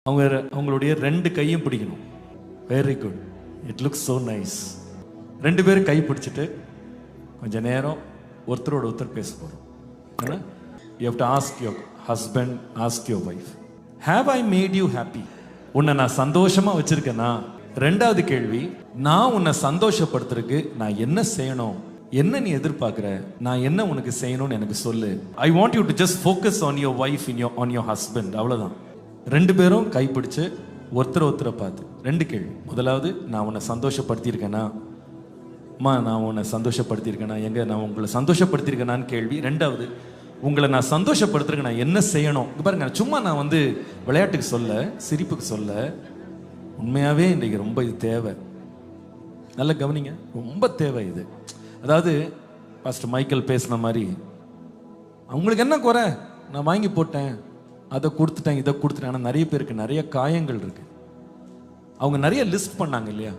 அவங்களுடைய ரெண்டு கையும் பிடிக்கணும். Very good, it looks so nice. ரெண்டு பேரும் கை பிடிச்சிட்டு கொஞ்ச நேரம் ஒருத்தரோட ஒருத்தர் பேச போகிறோம். ஏன்னா you have to ask your husband, ask your wife, have I made you happy? உன்னை நான் சந்தோஷமா வச்சிருக்கேனா? ரெண்டாவது கேள்வி, நான் உன்னை சந்தோஷப்படுத்துறதுக்கு நான் என்ன செய்யணும்? என்ன நீ எதிர்பார்க்குற? நான் என்ன உனக்கு செய்யணும்னு எனக்கு சொல்லு. I want you to just focus on your wife, on your husband. அவ்வளோதான். ரெண்டு பேரும் கைப்பிடிச்சு ஒருத்தரை பார்த்து ரெண்டு கேள்வி. முதலாவது, நான் உன்னை சந்தோஷப்படுத்தியிருக்கேனா? அம்மா, நான் உன்னை சந்தோஷப்படுத்தியிருக்கேனா? நான் உங்களை சந்தோஷப்படுத்தியிருக்கேனான்னு கேள்வி. ரெண்டாவது, உங்களை நான் சந்தோஷப்படுத்துறதுக்கு நான் என்ன செய்யணும்? பாருங்க, சும்மா நான் விளையாட்டுக்கு சொல்ல, சிரிப்புக்கு சொல்ல, உண்மையாகவே இன்றைக்கு ரொம்ப இது தேவை. நல்ல கவனிங்க, ரொம்ப தேவை இது. அதாவது பாஸ்டர் மைக்கேல் பேசின மாதிரி, அவங்களுக்கு என்ன குறை? நான் வாங்கி போட்டேன், அதை கொடுத்துட்டேன், இதை கொடுத்துட்டேன். ஆனால் நிறைய பேருக்கு நிறைய காயங்கள் இருக்கு. அவங்க நிறைய லிஸ்ட் பண்ணாங்க இல்லையா?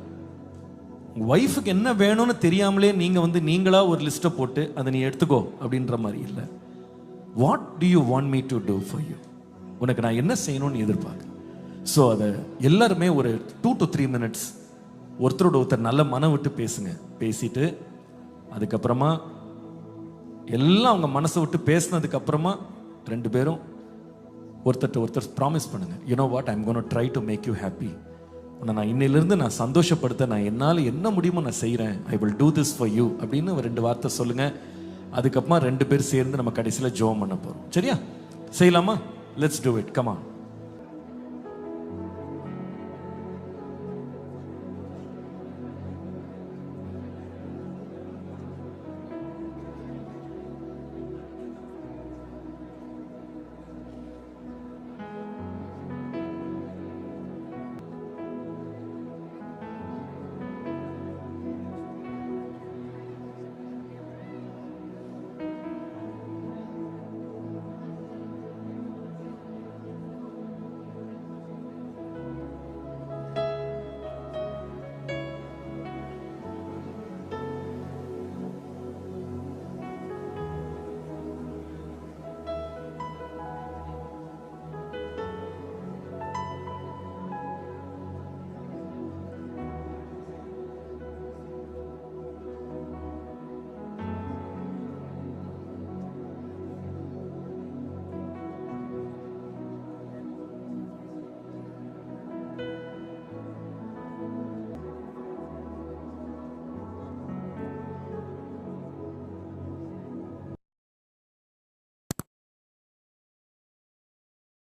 உங்கள் ஒய்ஃபுக்கு என்ன வேணும்னு தெரியாமலே நீங்கள் நீங்களா ஒரு லிஸ்ட்டை போட்டு அதை நீ எடுத்துக்கோ அப்படின்ற மாதிரி இல்லை. What do you want me to do for you? உனக்கு நான் என்ன செய்யணும்னு எதிர்பார்க்குறேன். ஸோ அதை எல்லாருமே ஒரு 2 to 3 minutes ஒருத்தரோட ஒருத்தர் நல்ல மனம் விட்டு பேசுங்க. பேசிட்டு அதுக்கப்புறமா எல்லாம் அவங்க மனசை விட்டு பேசினதுக்கு அப்புறமா ரெண்டு பேரும் ஒருத்தர் ப்ராமிஸ் பண்ணுங்க, you know what, I am gonna try to make you happy. உன்னை நான் இன்னிலிருந்து நான் சந்தோஷப்படுத்த நான் என்னால் என்ன முடியுமோ நான் செய்கிறேன். I will do this for you அப்படின்னு ஒரு 2 வார்த்தை சொல்லுங்க. அதுக்கப்புறமா ரெண்டு பேர் சேர்ந்து நம்ம கடைசியில் ஜெபம் பண்ண போகிறோம். சரியா? செய்யலாமா? Let's do it, come on.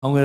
அவங்க